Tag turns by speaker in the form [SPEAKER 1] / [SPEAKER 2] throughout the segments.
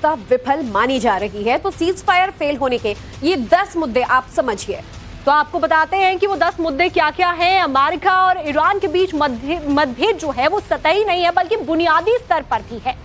[SPEAKER 1] वार्ता विफल मानी जा रही है। तो सीज फायर फेल होने के ये 10 मुद्दे आप समझिए।
[SPEAKER 2] तो आपको बताते हैं कि वो 10 मुद्दे क्या क्या हैं। अमेरिका और ईरान के बीच मतभेद जो है वो सतही नहीं है बल्कि बुनियादी स्तर पर भी है।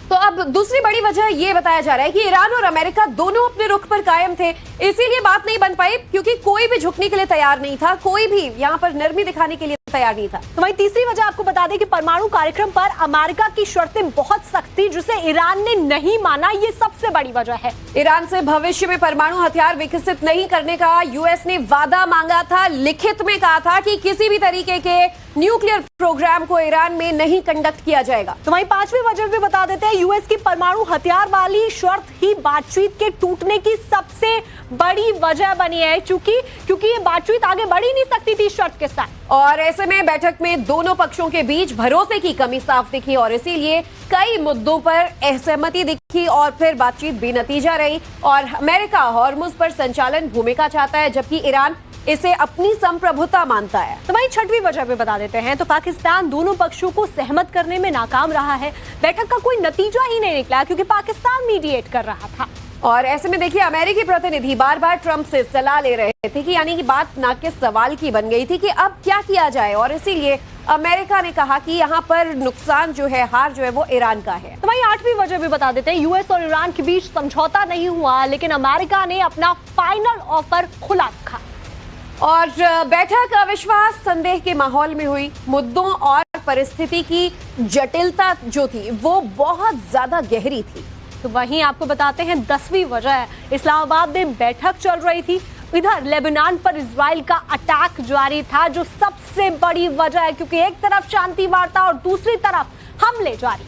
[SPEAKER 1] तो अब दूसरी बड़ी वजह ये बताया जा रहा है कि ईरान और अमेरिका दोनों अपने रुख पर कायम थे, इसीलिए बात नहीं बन पाई क्योंकि कोई भी झुकने के लिए तैयार नहीं था, कोई भी यहाँ पर नरमी दिखाने के लिए तैयार नहीं था।
[SPEAKER 2] तो वही तीसरी वजह आपको बता दें कि परमाणु कार्यक्रम पर अमेरिका की शर्तें बहुत सख्त थी जिसे ईरान ने नहीं माना, ये सबसे बड़ी वजह है।
[SPEAKER 1] ईरान से भविष्य में परमाणु हथियार विकसित नहीं करने का यूएस ने वादा मांगा था, लिखित में कहा था कि किसी भी तरीके के न्यूक्लियर प्रोग्राम को ईरान में नहीं कंडक्ट किया जाएगा।
[SPEAKER 2] तो वही पांचवी वजह भी बता देते हैं, यूएस की परमाणु हथियार वाली शर्त ही बातचीत के टूटने की सबसे बड़ी वजह बनी है, क्योंकि ये बातचीत आगे बढ़ ही नहीं सकती थी शर्त के साथ।
[SPEAKER 1] और ऐसे में बैठक में दोनों पक्षों के बीच भरोसे की कमी साफ दिखी और इसीलिए कई मुद्दों पर असहमति दिखी और फिर बातचीत बेनतीजा रही। और अमेरिका हॉर्मुज पर संचालन भूमिका चाहता है जबकि ईरान इसे अपनी संप्रभुता मानता है।
[SPEAKER 2] तो वही छठवीं वजह भी बता देते हैं, तो पाकिस्तान दोनों पक्षों को सहमत करने में नाकाम रहा है। बैठक का कोई नतीजा ही नहीं निकला क्योंकि पाकिस्तान मीडिएट कर रहा था।
[SPEAKER 1] और ऐसे में देखिए अमेरिकी प्रतिनिधि बार बार ट्रंप से सलाह ले रहे थे कि यानी कि बात ना के सवाल की बन गई थी कि अब क्या किया जाए और इसीलिए अमेरिका ने कहा कि यहाँ पर नुकसान जो है, हार जो है वो ईरान का है।
[SPEAKER 2] तो वही आठवीं वजह भी बता देते हैं, यूएस और ईरान के बीच समझौता नहीं हुआ लेकिन अमेरिका ने अपना फाइनल ऑफर खुला रखा।
[SPEAKER 1] और बैठक अविश्वास संदेह के माहौल में हुई। मुद्दों और परिस्थिति की जटिलता जो थी वो बहुत ज्यादा गहरी थी।
[SPEAKER 2] तो वहीं आपको बताते हैं 10वीं वजह, इस्लामाबाद में बैठक चल रही थी, इधर लेबनान पर इजराइल का अटैक जारी था जो सबसे बड़ी वजह है क्योंकि एक तरफ शांति वार्ता और दूसरी तरफ हमले जारी।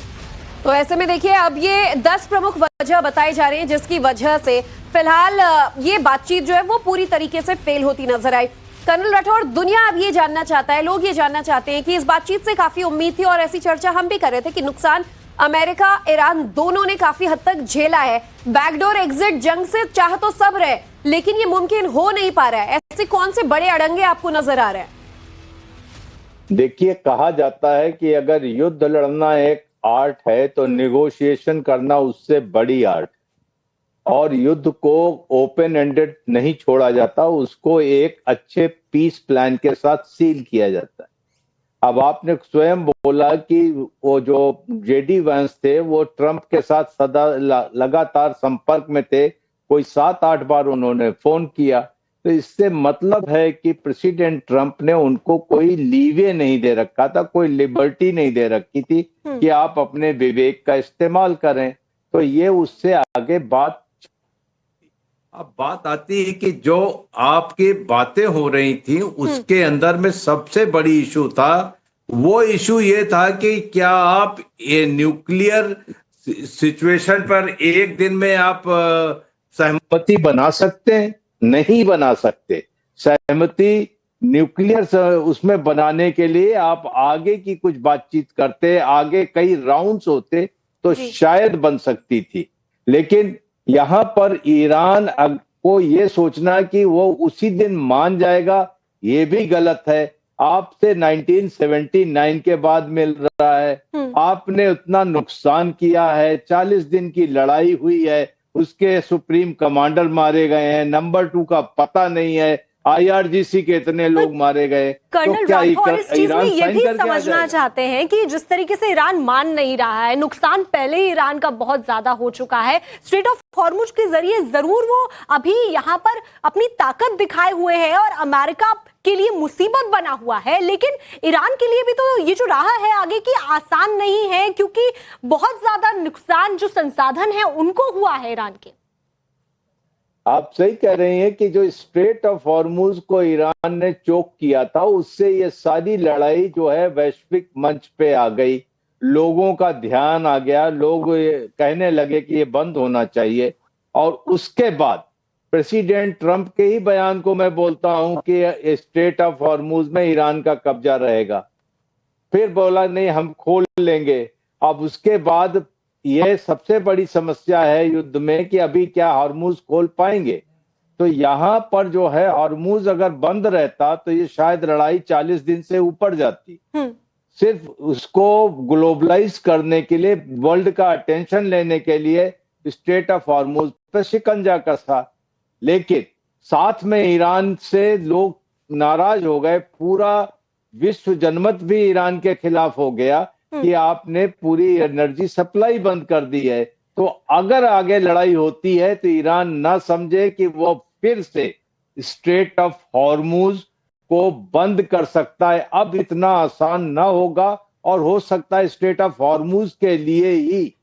[SPEAKER 1] तो ऐसे में देखिए अब ये 10 प्रमुख वजह बताई जा रही हैं जिसकी वजह से फिलहाल ये बातचीत जो है वो पूरी तरीके से फेल होती नजर आई। कर्नल राठौड़, दुनिया अब ये जानना चाहता है, लोग ये जानना चाहते हैं कि इस बातचीत से काफी उम्मीद थी और ऐसी चर्चा हम भी कर रहे थे कि नुकसान अमेरिका ईरान दोनों ने काफी हद तक झेला है। बैकडोर एग्जिट जंग से चाह तो सब रहे लेकिन ये मुमकिन हो नहीं पा रहा है। ऐसे कौन से बड़े अड़ंगे आपको नजर आ रहे हैं?
[SPEAKER 3] देखिए, कहा जाता है कि अगर युद्ध लड़ना एक आर्ट है तो निगोशिएशन करना उससे बड़ी आर्ट। और युद्ध को ओपन एंडेड नहीं छोड़ा जाता, उसको एक अच्छे पीस प्लान के साथ सील किया जाता है। अब आपने स्वयं बोला कि वो जो जेडी वैंस थे वो ट्रंप के साथ सदा लगातार संपर्क में थे, कोई 7-8 बार उन्होंने फोन किया। तो इससे मतलब है कि प्रेसिडेंट ट्रंप ने उनको कोई लीवे नहीं दे रखा था, कोई लिबर्टी नहीं दे रखी थी कि आप अपने विवेक का इस्तेमाल करें। तो ये उससे आगे बात
[SPEAKER 4] अब बात आती है कि जो आपकी बातें हो रही थी उसके अंदर में सबसे बड़ी इशू था, वो इशू ये था कि क्या आप ये न्यूक्लियर सिचुएशन पर एक दिन में आप
[SPEAKER 3] सहमति बना सकते हैं? नहीं बना सकते। सहमति न्यूक्लियर उसमें बनाने के लिए आप आगे की कुछ बातचीत करते, आगे कई राउंड्स होते तो शायद बन सकती थी। लेकिन यहां पर ईरान को ये सोचना कि वो उसी दिन मान जाएगा, ये भी गलत है। आपसे 1979 के बाद मिल रहा है, आपने उतना नुकसान किया है, 40 दिन की लड़ाई हुई है, उसके सुप्रीम कमांडर मारे गए हैं, नंबर 2 का पता नहीं है, आईआरजीसी के इतने लोग मारे गए।
[SPEAKER 2] कर्नल राठौड़ इस चीज में ये भी समझना चाहते हैं कि जिस तरीके से ईरान मान नहीं रहा है, नुकसान पहले ही ईरान का बहुत ज्यादा हो चुका है, स्ट्रेट ऑफ हॉर्मुज के जरिए जरूर वो अभी यहाँ पर अपनी ताकत दिखाए हुए है और अमेरिका के लिए मुसीबत बना हुआ है, लेकिन ईरान के लिए भी तो ये जो राह है आगे की आसान नहीं है क्योंकि बहुत ज्यादा नुकसान जो संसाधन है उनको हुआ है ईरान के।
[SPEAKER 3] आप सही कह रहे हैं कि जो स्ट्रेट ऑफ हॉर्मुज को ईरान ने चोक किया था उससे ये सारी लड़ाई जो है वैश्विक मंच पे आ गई, लोगों का ध्यान आ गया, लोग कहने लगे कि ये बंद होना चाहिए। और उसके बाद प्रेसिडेंट ट्रंप के ही बयान को मैं बोलता हूं कि स्ट्रेट ऑफ हॉर्मुज में ईरान का कब्जा रहेगा, फिर बोला नहीं हम खोल लेंगे। अब उसके बाद यह सबसे बड़ी समस्या है युद्ध में कि अभी क्या हॉर्मुज खोल पाएंगे। तो यहां पर जो है हॉर्मुज अगर बंद रहता तो ये शायद लड़ाई 40 दिन से ऊपर जाती। सिर्फ उसको ग्लोबलाइज करने के लिए, वर्ल्ड का अटेंशन लेने के लिए स्ट्रेट ऑफ हॉर्मुज पर शिकंजा कसा, लेकिन साथ में ईरान से लोग नाराज हो गए। पूरा विश्व जनमत भी ईरान के खिलाफ हो गया कि आपने पूरी एनर्जी सप्लाई बंद कर दी है। तो अगर आगे लड़ाई होती है तो ईरान ना समझे कि वो फिर से स्ट्रेट ऑफ हॉर्मुज को बंद कर सकता है। अब इतना आसान ना होगा और हो सकता है स्ट्रेट ऑफ हॉर्मुज के लिए ही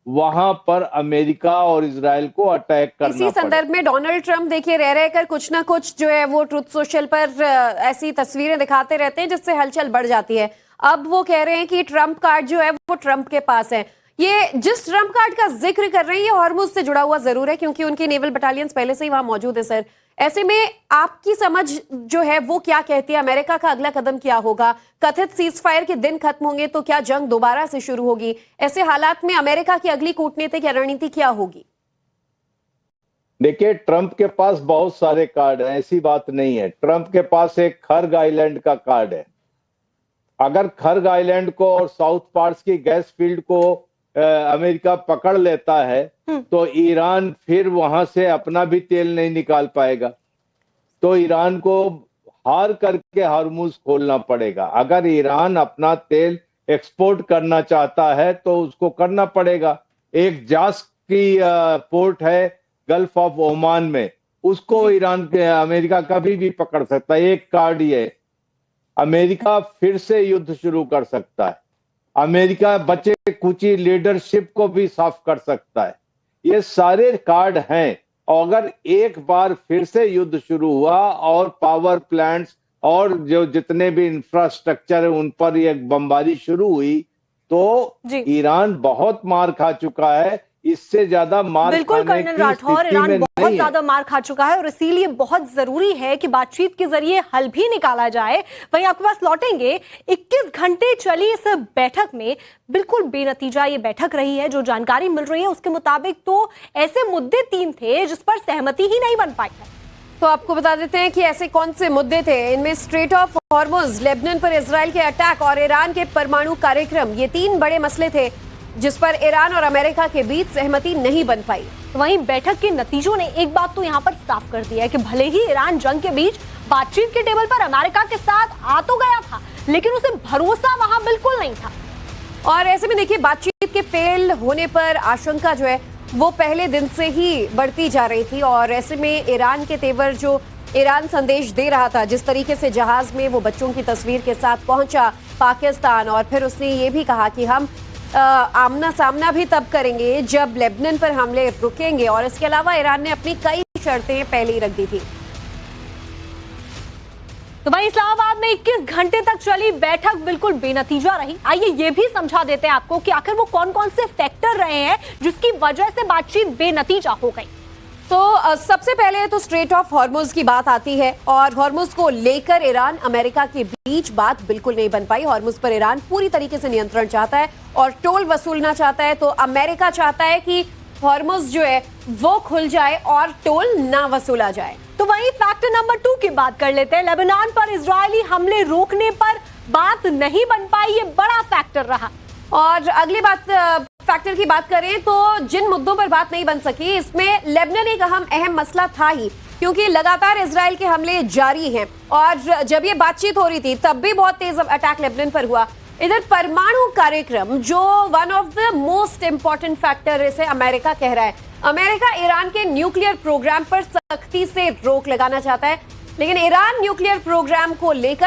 [SPEAKER 3] वहां पर अमेरिका और इजराइल को अटैक करना
[SPEAKER 1] इसी संदर्भ में डोनाल्ड ट्रंप देखिए रह रहकर कुछ ना कुछ जो है वो ट्रुथ सोशल पर ऐसी तस्वीरें दिखाते रहते हैं जिससे हलचल बढ़ जाती है। अब वो कह रहे हैं कि ट्रंप कार्ड जो है वो ट्रंप के पास है। ये जिस ट्रंप कार्ड का जिक्र कर रहे हैं ये हॉर्मुज से जुड़ा हुआ जरूर है क्योंकि उनकी नेवल बटालियंस पहले से ही वहां मौजूद है। सर, ऐसे में आपकी समझ जो है वो क्या कहती है? अमेरिका का अगला कदम क्या होगा? कथित सीज फायर के दिन खत्म होंगे तो क्या जंग दोबारा से शुरू होगी? ऐसे हालात में अमेरिका की अगली कूटनीतिक रणनीति क्या होगी?
[SPEAKER 3] देखिए, ट्रंप के पास बहुत सारे कार्ड हैं, ऐसी बात नहीं है। ट्रंप के पास एक खर्ग आइलैंड का कार्ड है। अगर खर्ग आइलैंड को और साउथ पार्ट्स की गैस फील्ड को अमेरिका पकड़ लेता है तो ईरान फिर वहां से अपना भी तेल नहीं निकाल पाएगा। तो ईरान को हार करके हॉर्मुज खोलना पड़ेगा। अगर ईरान अपना तेल एक्सपोर्ट करना चाहता है तो उसको करना पड़ेगा। एक जास की पोर्ट है गल्फ ऑफ ओमान में, उसको ईरान के अमेरिका कभी भी पकड़ सकता है। एक कार्ड ये, अमेरिका फिर से युद्ध शुरू कर सकता है। अमेरिका बचे कुची लीडरशिप को भी साफ कर सकता है। ये सारे कार्ड हैं। और अगर एक बार फिर से युद्ध शुरू हुआ और पावर प्लांट्स और जो जितने भी इंफ्रास्ट्रक्चर है उन पर ये बमबारी शुरू हुई तो ईरान बहुत मार खा चुका है। इससे ज्यादा मार
[SPEAKER 2] बिल्कुल कर्नल राठौर, ईरान बहुत ज्यादा मार खा चुका है और इसीलिए बहुत जरूरी है कि बातचीत के जरिए हल भी निकाला जाए। वहीं आपके पास लौटेंगे। 21 घंटे चली इस बैठक में बिल्कुल बेनतीजा ये बैठक रही है। जो जानकारी मिल रही है उसके मुताबिक तो ऐसे मुद्दे 3 थे जिस पर सहमति ही नहीं बन पाई है।
[SPEAKER 1] तो आपको बता देते हैं कि ऐसे कौन से मुद्दे थे। इनमें स्ट्रेट ऑफ हॉर्मुज, लेबनान पर इजराइल के अटैक और ईरान के परमाणु कार्यक्रम, ये 3 बड़े मसले थे जिस पर ईरान और अमेरिका के बीच सहमति नहीं बन पाई।
[SPEAKER 2] वहीं बैठक के नतीजों ने एक बात तो यहाँ पर साफ कर दिया है कि भले ही ईरान जंग के बीच बातचीत के टेबल पर अमेरिका के साथ आ तो गया था लेकिन उसे भरोसा वहां बिल्कुल नहीं था।
[SPEAKER 1] और ऐसे में देखिए बातचीत के फेल होने पर आशंका जो है वो पहले दिन से ही बढ़ती जा रही थी। और ऐसे में ईरान के तेवर जो ईरान संदेश दे रहा था, जिस तरीके से जहाज में वो बच्चों की तस्वीर के साथ पहुंचा पाकिस्तान और फिर उसने ये भी कहा कि हम आमना सामना भी तब करेंगे जब लेबनान पर हमले रुकेंगे। और इसके अलावा ईरान ने अपनी कई शर्तें पहले ही रख दी थी।
[SPEAKER 2] तो भाई इस्लामाबाद में 21 घंटे तक चली बैठक बिल्कुल बेनतीजा रही। आइए ये भी समझा देते हैं आपको कि आखिर वो कौन कौन से फैक्टर रहे हैं जिसकी वजह से बातचीत बेनतीजा हो गई।
[SPEAKER 1] तो सबसे पहले तो स्ट्रेट ऑफ हॉर्मुज की बात आती है और हॉर्मुज को लेकर ईरान अमेरिका के बीच बात बिल्कुल नहीं बन पाई। हॉर्मुज पर ईरान पूरी तरीके से नियंत्रण चाहता है और टोल वसूलना चाहता है। तो अमेरिका चाहता है कि हॉर्मुज जो है वो खुल जाए और टोल ना वसूला जाए।
[SPEAKER 2] तो वहीं फैक्टर नंबर 2 की बात कर लेते हैं। लेबनान पर इजरायली हमले रोकने पर बात नहीं बन पाई, ये बड़ा फैक्टर रहा।
[SPEAKER 1] और अगली बात फैक्टर की बात करें तो जिन मुद्दों पर बात नहीं बन सकी इसमें लेबनान एक अहम मसला था ही, क्योंकि लगातार इजराइल के हमले जारी हैं और जब ये बातचीत हो रही थी तब भी बहुत तेज अटैक लेबनान पर हुआ। इधर परमाणु कार्यक्रम जो one of the most important factor इसे अमेरिका कह रहा है। अमेरिका ईरान के न्यूक्लियर प्रोग्राम पर सख्ती से रोक लगाना चाहता है, लेकिन ईरान न्यूक्लियर प्रोग्राम को लेकर